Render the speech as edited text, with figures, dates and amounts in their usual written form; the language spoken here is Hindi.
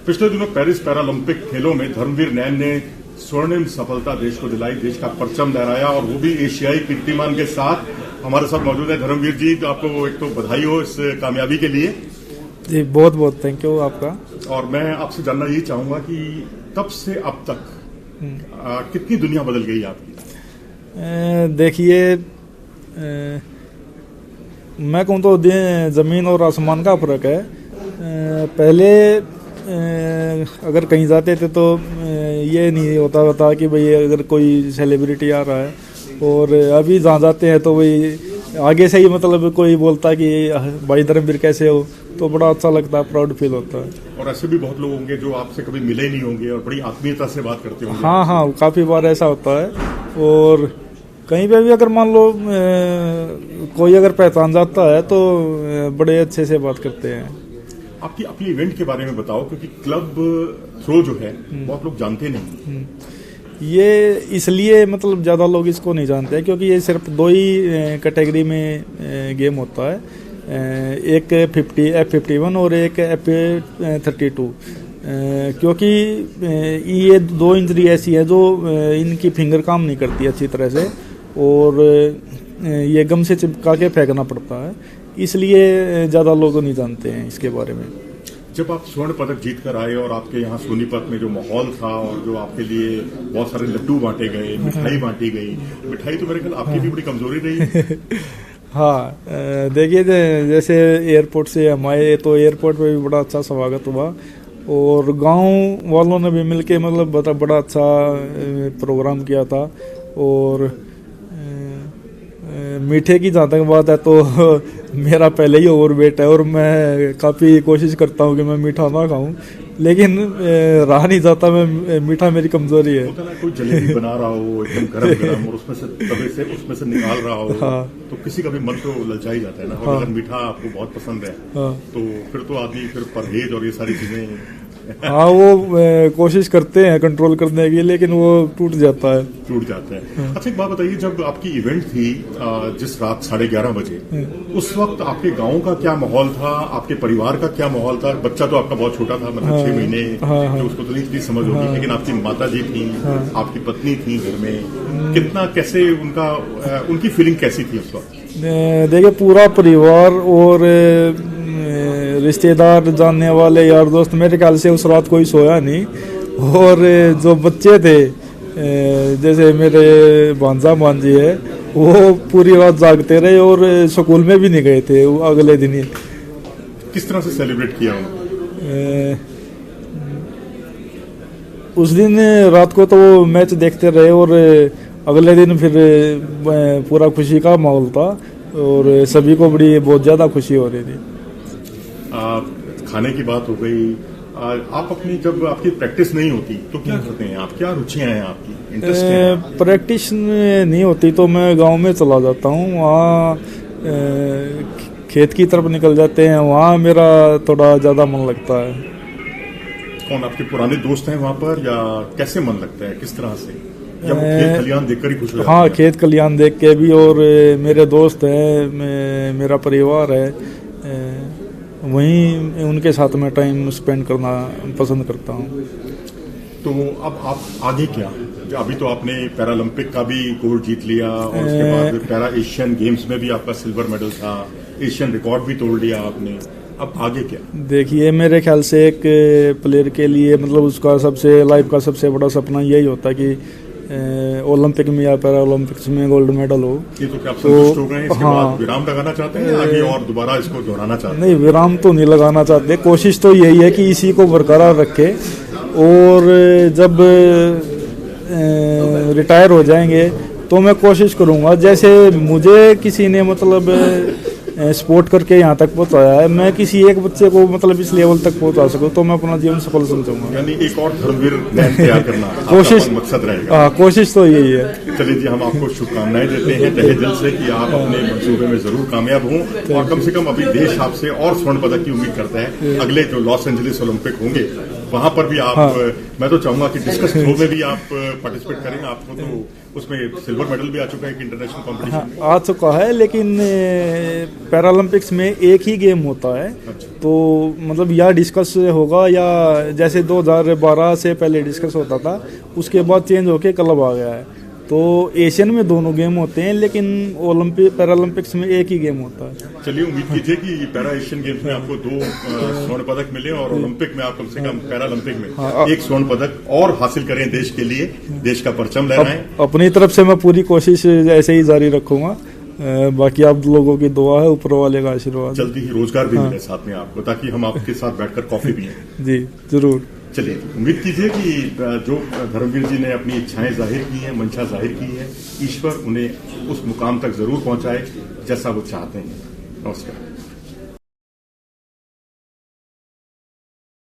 पिछले दिनों पेरिस पैरालंपिक खेलों में धर्मवीर नैन ने स्वर्णिम सफलता देश को दिलाई, देश का परचम लहराया और वो भी एशियाई कीर्तिमान के साथ। हमारे साथ मौजूद है धर्मवीर जी। तो आपको एक तो बधाई हो इस कामयाबी के लिए। जी बहुत बहुत थैंक यू आपका। और मैं आपसे जानना यही चाहूंगा कि तब से अब तक कितनी दुनिया बदल गई आपकी? देखिए, मैं कहूँ तो जमीन और आसमान का फर्क है। पहले अगर कहीं जाते थे तो ये नहीं होता कि भाई अगर कोई सेलिब्रिटी आ रहा है, और अभी जहाँ जाते हैं तो वही आगे से ही मतलब कोई बोलता कि भाई धर्मवीर कैसे हो, तो बड़ा अच्छा लगता है, प्राउड फील होता है। और ऐसे भी बहुत लोग होंगे जो आपसे कभी मिले ही नहीं होंगे और बड़ी आत्मीयता से बात करते होंगे। हाँ, काफ़ी बार ऐसा होता है। और कहीं पे भी अगर मान लो कोई अगर पहचान जाता है तो बड़े अच्छे से बात करते हैं। आपकी अपनी इवेंट के बारे में बताओ, क्योंकि क्लब थ्रो जो है बहुत लोग जानते नहीं। ये इसलिए मतलब ज़्यादा लोग इसको नहीं जानते क्योंकि ये सिर्फ दो ही कैटेगरी में गेम होता है, एक F51 और एक F32। क्योंकि ये दो इंजरी ऐसी है जो इनकी फिंगर काम नहीं करती अच्छी तरह से, और ये गम से चिपका के फेंकना पड़ता है, इसलिए ज़्यादा लोग नहीं जानते हैं इसके बारे में। जब आप स्वर्ण पदक जीत कर आए और आपके यहाँ सोनीपत में जो माहौल था और जो आपके लिए बहुत सारे लड्डू बांटे गए, मिठाई बांटी गई, मिठाई तो मेरे ख्याल आपकी भी बड़ी कमजोरी रही। हाँ, देखिए जैसे एयरपोर्ट से हम आए तो एयरपोर्ट पे भी बड़ा अच्छा स्वागत हुआ, और गांव वालों ने भी मिलके मतलब बड़ा अच्छा प्रोग्राम किया था। और मीठे की जहाँ तक बात है तो मेरा पहले ही ओवरवेट है और मैं काफ़ी कोशिश करता हूँ कि मैं मीठा ना खाऊं, लेकिन रहा नहीं जाता। मैं मीठा मेरी कमजोरी है। कोई जलेबी बना रहा हो एकदम गरम और उसमें से निकाल रहा हो, हाँ, तो किसी का भी मन तो ललचा ही जाता है ना। और हाँ, अगर मीठा आपको बहुत पसंद है, हाँ, तो फिर तो आदमी फिर परहेज और ये सारी चीजें हाँ, वो कोशिश करते हैं कंट्रोल करने की, लेकिन वो टूट जाता है। हाँ। अच्छा, एक बात बताइए, जब आपकी इवेंट थी जिस रात 11:30 बजे, उस वक्त आपके गांव का क्या माहौल था, आपके परिवार का क्या माहौल था? बच्चा तो आपका बहुत छोटा था, मतलब 6 महीने, तो उसको तो नहीं समझ होगी, लेकिन आपकी माता जी थी, आपकी पत्नी थी घर में, कितना कैसे उनकी फीलिंग कैसी थी उस वक्त? देखिए, पूरा परिवार और रिश्तेदार, जानने वाले, यार दोस्त, मेरे ख्याल से उस रात कोई सोया नहीं। और जो बच्चे थे, जैसे मेरे भांजा भांजी है, वो पूरी रात जागते रहे और स्कूल में भी नहीं गए थे वो अगले दिन ही। किस तरह से सेलिब्रेट किया उन्होंने? उस दिन रात को तो मैच देखते रहे और अगले दिन फिर पूरा खुशी का माहौल था और सभी को बहुत ज़्यादा खुशी हो रही थी। खाने की बात हो गई, आप अपनी जब आपकी प्रैक्टिस नहीं होती तो क्या करते हैं आप? क्या रुचियां हैं आपकी, इंटरेस्ट है? प्रैक्टिस नहीं होती तो मैं गांव में चला जाता हूँ, वहाँ खेत की तरफ निकल जाते हैं, वहाँ मेरा थोड़ा ज़्यादा मन लगता है। कौन आपके पुराने दोस्त हैं वहाँ पर, या कैसे मन लगता है, किस तरह से? या वो खेत खलियान देखकर ही खुश हो जाते हैं? हाँ, खेत खलियान देख के भी, और मेरे दोस्त हैं, मेरा परिवार है, वहीं उनके साथ में टाइम स्पेंड करना पसंद करता हूँ। तो अब आप आगे क्या? अभी तो आपने पैरालंपिक का भी गोल्ड जीत लिया और उसके बाद पैरा एशियन गेम्स में भी आपका सिल्वर मेडल था, एशियन रिकॉर्ड भी तोड़ लिया आपने, अब आगे क्या? देखिए, मेरे ख्याल से एक प्लेयर के लिए मतलब उसका लाइफ का सबसे बड़ा सपना यही होता है कि ओलंपिक में या पैरा ओलंपिक्स में गोल्ड मेडल हो। ये तो क्या आप संतुष्ट हो गए? इसके बाद विराम लगाना चाहते हैं आगे और दोबारा इसको दोहराना चाहते हैं? नहीं, विराम तो नहीं लगाना चाहते, कोशिश तो यही है कि इसी को बरकरार रखे, और जब रिटायर हो जाएंगे तो मैं कोशिश करूंगा, जैसे मुझे किसी ने मतलब स्पोर्ट करके यहाँ तक पहुँचाया है, मैं किसी एक बच्चे को मतलब इस लेवल तक पहुँचा सकूँ तो मैं अपना जीवन सफल समझूंगा। यानी एक और धर्मवीर नैन तैयार करना कोशिश मकसद रहेगा। हाँ, कोशिश तो यही है। चलिए जी, हम आपको शुभकामनाएं देते हैं तहे दिल से कि आप अपने मंसूबे में जरूर कामयाब हों, और कम से कम अभी देश आपसे और स्वर्ण पदक की उम्मीद करता है अगले जो लॉस एंजलिस ओलंपिक होंगे वहां पर भी आप मैं तो चाहूंगा कि डिस्कस थ्रो में भी आप पार्टिसिपेट करें। आपको तो उसमें सिल्वर मेडल भी आ चुका है एक इंटरनेशनल कॉम्पिटिशन में। आ चुका है, लेकिन पैरालंपिक्स में एक ही गेम होता है। अच्छा। तो मतलब या डिस्कस होगा, या जैसे 2012 से पहले डिस्कस होता था, उसके बाद चेंज होके क्लब आ गया है। तो एशियन में दोनों गेम होते हैं, लेकिन पैरालंपिक्स में एक ही गेम होता है। चलिए, उम्मीद कीजिए कि पैरा एशियन गेम्स में आपको 2 स्वर्ण पदक मिले और ओलंपिक में आप कम से कम पैरालंपिक में 1 स्वर्ण पदक और हासिल करें, देश के लिए, देश का परचम लहराएं। अपनी तरफ से मैं पूरी कोशिश ऐसे ही जारी रखूंगा। बाकी आप लोगों की दुआ है, ऊपर वाले का आशीर्वाद। जल्दी ही रोजगार भी मिले साथ में आपको, ताकि हम आपके साथ बैठकर कॉफी पिएं। जी जरूर। चलिए, उम्मीद कीजिए कि जो धर्मवीर जी ने अपनी इच्छाएं जाहिर की हैं, मंशा जाहिर की है, ईश्वर उन्हें उस मुकाम तक जरूर पहुंचाए जैसा वो चाहते हैं। नमस्कार।